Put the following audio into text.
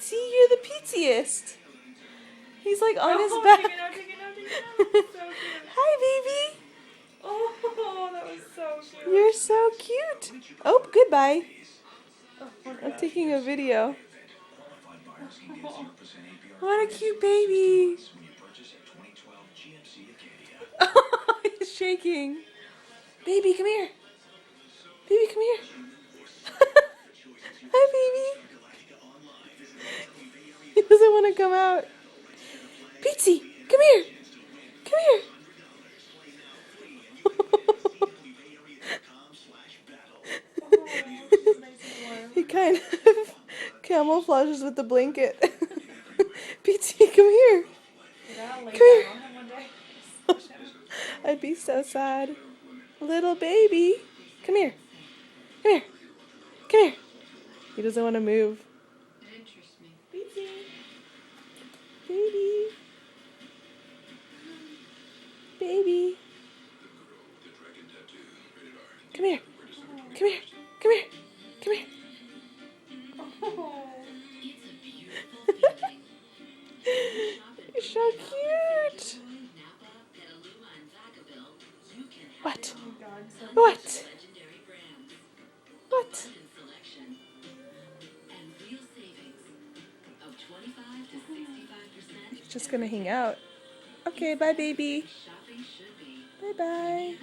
Pizzy, you're the pizziest. He's like on his Take back. it out, take it out, take it out. So cute. Hi, baby. Oh, that was so cute. You're so cute. Oh, goodbye. Oh my I'm gosh. taking a video. What a cute baby. Oh, he's shaking. Baby, come here. Baby, come here. Hi, baby. He doesn't want to come out. Pizzy, come here. Come here. He kind of camouflages with the blanket. Pizzy, come here. Come here. one day. I'd be so sad. Little baby. Come here. Come here. Come here. He doesn't want to move. Baby. Baby. Come here. Come here. Come here. Come here. You're so cute. What? What? What? He's just gonna hang out. Okay, bye, baby. Bye-bye.